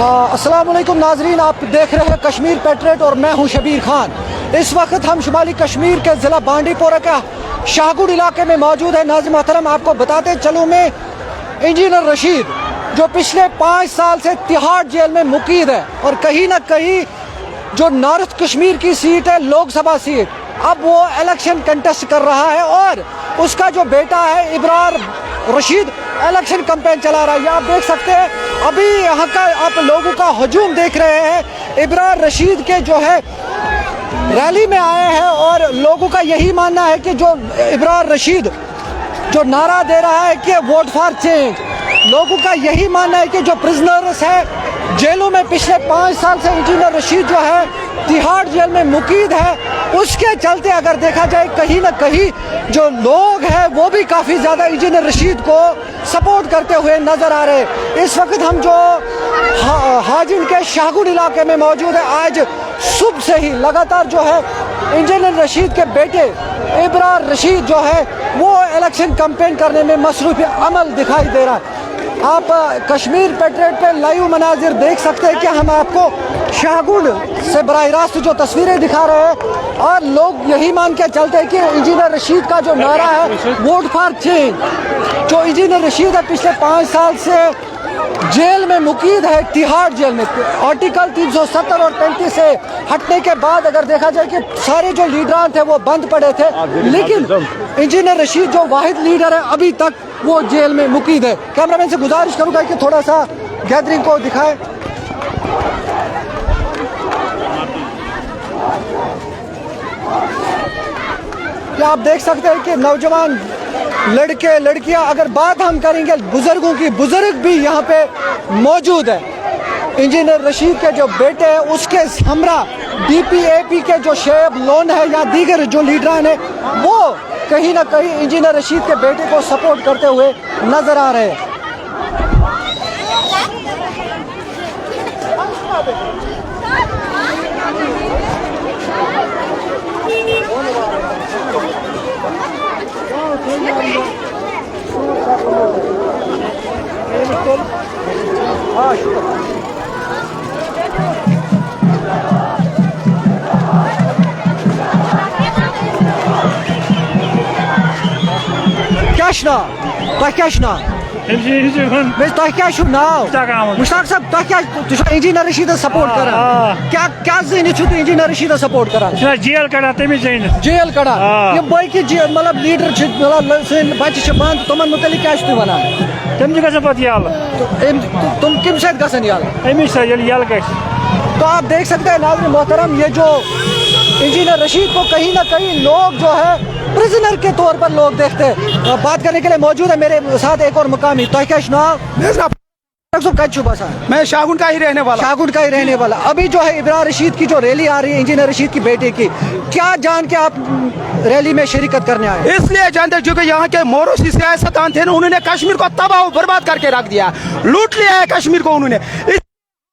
अस्सलाम वालेकुम नाजरीन, आप देख रहे हैं कश्मीर पेट्रियट और मैं हूं शबीर खान। इस वक्त हम शुमाली कश्मीर के ज़िला बांडीपोरा का शाहगुड़ इलाके में मौजूद है। नाज़रीन मोहतरम, आपको बताते चलूँ मैं, इंजीनियर रशीद जो पिछले 5 साल से तिहाड़ जेल में मुकीद है और कहीं ना कहीं जो नॉर्थ कश्मीर की सीट है लोकसभा सीट, अब वो इलेक्शन कंटेस्ट कर रहा है और उसका जो बेटा है इब्रार रशीद इलेक्शन कैंपेन चला रहा है। ये आप देख सकते हैं, अभी यहाँ का आप लोगों का हजूम देख रहे हैं। इब्रार रशीद के जो है रैली में आए हैं और लोगों का यही मानना है कि जो इब्रार रशीद जो नारा दे रहा है कि वोट फॉर चेंज, लोगों का यही मानना है कि जो प्रिजनर्स है जेलों में पिछले 5 साल से इंजीनियर रशीद जो है तिहाड़ जेल में मुकीद है, उसके चलते अगर देखा जाए कहीं ना कहीं जो लोग हैं वो भी काफ़ी ज़्यादा इंजीनियर रशीद को सपोर्ट करते हुए नज़र आ रहे हैं। इस वक्त हम जो हाजिन के शाहगुड़ इलाके में मौजूद है, आज सुबह से ही लगातार जो है इंजीनियर रशीद के बेटे इब्रार रशीद जो है वो इलेक्शन कैंपेन करने में मसरूफ़ अमल दिखाई दे रहा है। आप कश्मीर पेट्रियट पे लाइव मनाजिर देख सकते हैं कि हम आपको शाहगुड़ से बराह रास्त जो तस्वीरें दिखा रहे हैं और लोग यही मान के चलते हैं कि इंजीनियर रशीद का जो नारा है वोट फॉर चेंज, जो इंजीनियर रशीद है पिछले 5 साल से जेल में मुकीद है तिहाड़ जेल में, आर्टिकल 370 और 35 से हटने के बाद अगर देखा जाए कि सारे जो लीडरान थे वो बंद पड़े थे, लेकिन इंजीनियर रशीद जो वाहिद लीडर है अभी तक वो जेल में मुकीद है। कैमरामैन से गुजारिश करूंगा कि थोड़ा सा गैदरिंग को दिखाए। क्या आप देख सकते हैं कि नौजवान लड़के लड़कियां, अगर बात हम करेंगे बुजुर्गों की, बुजुर्ग भी यहाँ पे मौजूद है। इंजीनियर रशीद के जो बेटे हैं उसके हमरा DPAP के जो शेब लोन है या दीगर जो लीडरान है वो कहीं ना कहीं इंजीनियर रशीद के बेटे को सपोर्ट करते हुए नजर आ रहे हैं। मुश्ताक साहब, इंजीनियर रशीद सपोर्ट करा क्या क्या इंजीनियर रशीद सपोर्ट करा जेल कड़ा जेल कड़ा ये बॉय की मतलब लीडर मतलब बच्चे बंद तुम मुतलिक क्या तुम वनान तम यल तुम कम सत गसन यल अमिश यल ग। तो आप देख सकते हैं नाज़रीन मोहतरम, ये जो इंजीनियर रशीद को कहीं ना कहीं लोग जो है प्रिजनर के तौर पर लोग देखते हैं। बात करने के लिए मौजूद है मेरे साथ एक और मुकामी। तो क्या मैं शाहगुड़ का ही रहने वाला। शाहगुड़ का ही रहने वाला। अभी जो है इब्रार रशीद की जो रैली आ रही है इंजीनियर रशीद की बेटे की, क्या जान के आप रैली में शिरकत करने आए? इसलिए जानते जो कि यहाँ के मोरोसी सियासतदान थे, उन्होंने कश्मीर को तबाह बर्बाद करके रख दिया, लूट लिया है कश्मीर को उन्होंने।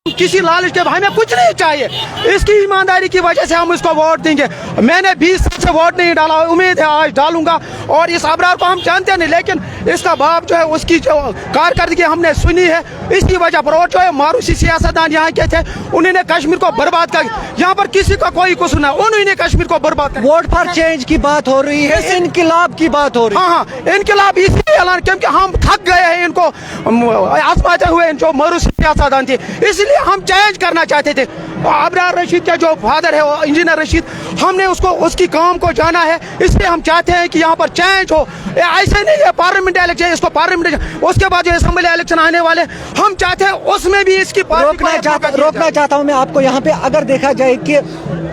किसी लालच के भाई में कुछ नहीं चाहिए, इसकी ईमानदारी की वजह से हम उसको वोट देंगे। मैंने 20 साल से वोट नहीं डाला, उम्मीद है आज डालूंगा। और इस अबरार को हम जानते नहीं, लेकिन इसका बाप जो है उसकी जो कारकर्दगी हमने सुनी है, इसकी वजह पर। और जो है मारूसी सियासतदान यहाँ के थे, उन्होंने कश्मीर को बर्बाद कर, यहाँ पर किसी का कोई कसूर ना, उन्होंने कश्मीर को बर्बाद कर। वोट फॉर चेंज की बात हो रही है, इनकलाब की बात हो रही है। हाँ, इनकलाब इसलिए ऐलान, क्योंकि हम थक गए हैं इनको आजमाते हुए, जो मारूसी सियासतदान थे, इसलिए हम चेंज करना चाहते थे। अबरार रशीद का जो फादर है इंजीनियर रशीद, हमने उसको उसकी काम को जाना है, इसलिए हम चाहते हैं कि यहाँ पर चेंज हो। ऐसे नहीं है पार्लियामेंट इलेक्शन, इसको पार्लियामेंट उसके बाद जो असेंबली इलेक्शन आने वाले, हम चाहते हैं उसमें भी इसकी रोकना चाहता हूँ मैं आपको यहाँ पे। अगर देखा जाए कि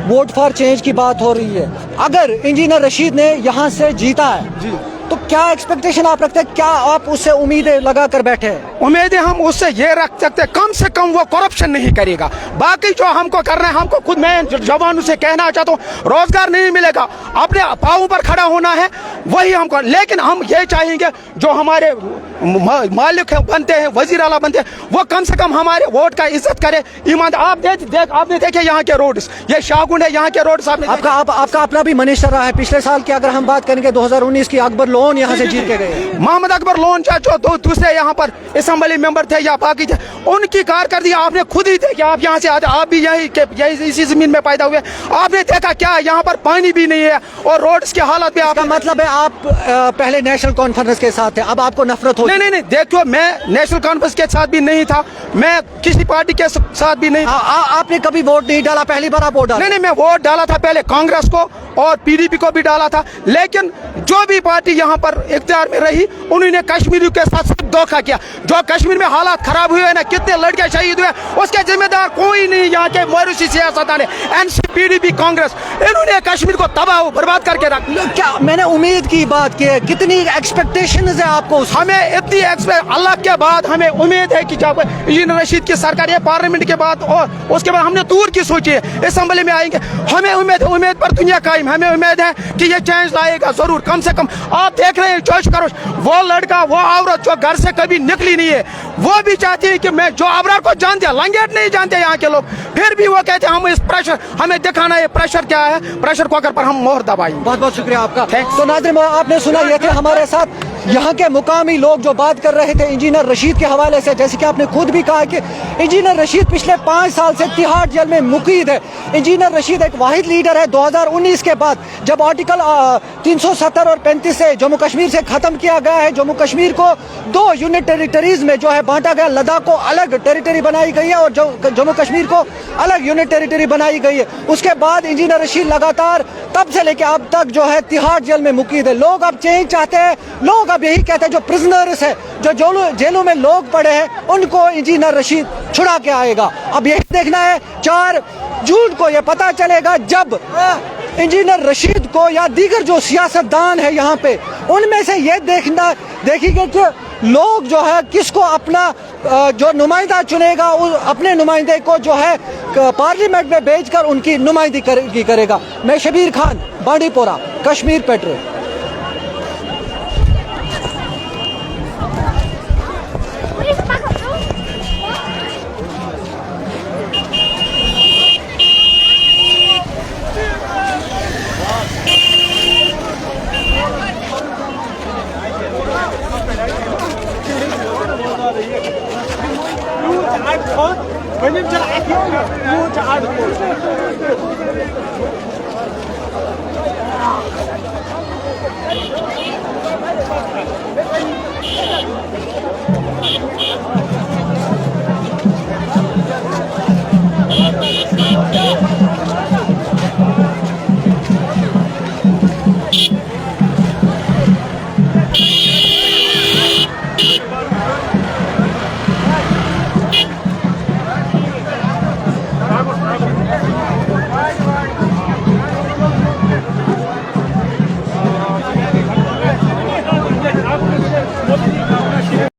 वोट फॉर चेंज की बात हो रही है, अगर इंजीनियर रशीद ने यहाँ से जीता है तो क्या एक्सपेक्टेशन आप रखते हैं? क्या आप उससे उम्मीदें लगा कर बैठे हैं? उम्मीदें हम उससे ये रख सकते हैं, कम से कम वो करप्शन नहीं करेगा। बाकी जो हमको करना है, हमको खुद, मैं जवानों से कहना चाहता हूँ, रोजगार नहीं मिलेगा, अपने पाँव पर खड़ा होना है, वही हमको। लेकिन हम ये चाहेंगे जो हमारे मालिक बनते हैं, वजीर आला बनते हैं, वो कम से कम हमारे वोट का इज्जत करे, ईमान। आपने देखे यहाँ के रोड, ये शाहगुड़ है, यहाँ के रोड। आपका अपना भी मिनिस्टर रहा है पिछले साल की। अगर हम बात करेंगे 2019 की, अकबर लोन यहाँ से जीत के गए। मोहम्मद अकबर लोन जो दूसरे यहाँ पर असेंबली मेंबर थे या बाकी थे, उनकी कारकर्दगी आपने खुद ही देखी। आप यहाँ से आज आप भी यही इसी जमीन में पैदा हुए, आपने देखा क्या यहाँ पर पानी भी नहीं है और रोड्स की हालत भी। आपका मतलब है आप पहले नेशनल कॉन्फ्रेंस के साथ थे, अब आपको नफरत हो? नहीं, देखो मैं नेशनल कॉन्फ्रेंस के साथ भी नहीं था, मैं किसी पार्टी के साथ भी नहीं। आपने कभी वोट नहीं डाला? पहली बार आप वोट डाला? नहीं, मैं वोट डाला था पहले कांग्रेस को और पीडीपी को भी डाला था, लेकिन जो भी पार्टी यहाँ पर इख्तियार में रही उन्होंने कश्मीरियों के साथ सिर्फ धोखा किया। जो कश्मीर में हालात खराब हुए ना, कितने लड़के शहीद हुए, उसके जिम्मेदार कोई नहीं। यहाँ के मोरूसी सियासतदान ने, एनसी, पीडीपी, कांग्रेस, इन्होंने कश्मीर को तबाह बर्बाद करके रख। क्या मैंने उम्मीद की बात की है, कितनी एक्सपेक्टेशन है आपको? हमें इतनी अल्लाह के बाद हमें उम्मीद है कि जब इंजीनियर रशीद की सरकार है पार्लियामेंट के बाद और उसके बाद हमने दूर की सोची है, असेंबली में आएंगे, हमें उम्मीद पर दुनिया कायम। हमें उम्मीद है कि ये चेंज लाएगा जरूर। कम से कम आप देख रहे हैं जोश खरोश, वो लड़का, वो औरत जो घर से कभी निकली नहीं है, वो भी चाहती है कि मैं जो आबरार को जानते हैं, लंगेट नहीं जानते यहाँ के लोग, फिर भी वो कहते हैं हम इस प्रेशर, हमें दिखाना है प्रेशर क्या है, प्रेशर कुकर पर हम मोहर दबाएंगे। बहुत बहुत शुक्रिया आपका। तो नाज़रीन, आपने सुना, ये थे हमारे साथ यहाँ के मुकामी लोग जो बात कर रहे थे इंजीनियर रशीद के हवाले से। जैसे कि आपने खुद भी कहा कि इंजीनियर रशीद पिछले 5 साल से तिहाड़ जेल में मुकीद है। इंजीनियर रशीद एक वाहिद लीडर है 2019 के बाद, जब आर्टिकल 370 और 35 से जम्मू कश्मीर से ख़त्म किया गया है। जम्मू कश्मीर को 2 यूनिट टेरिटरीज में जो है बांटा गया, लद्दाख को अलग टेरिटरी बनाई गई है और जम्मू कश्मीर को अलग यूनिट टेरिटरी बनाई गई है। उसके बाद इंजीनियर रशीद लगातार तब से लेकर अब तक जो है तिहाड़ जेल में मुकीद है। लोग अब चेंज चाहते हैं, लोग अब यही कहते हैं जो प्रिजनर्स है, जो जेलों में लोग पड़े हैं, उनको इंजीनियर रशीद छुड़ा के आएगा। अब यही देखना है 4 जून को ये पता चलेगा, जब इंजीनियर रशीद को या दीगर जो सियासतदान है यहाँ पे, उनमें से ये देखिए कि लोग जो है किसको अपना जो नुमाइंदा चुनेगा, अपने नुमाइंदे को जो है पार्लियामेंट में भेजकर उनकी नुमाइंदगी करेगा। मैं शबीर खान, बांडीपोरा, कश्मीर पेट्रोल। Benim canım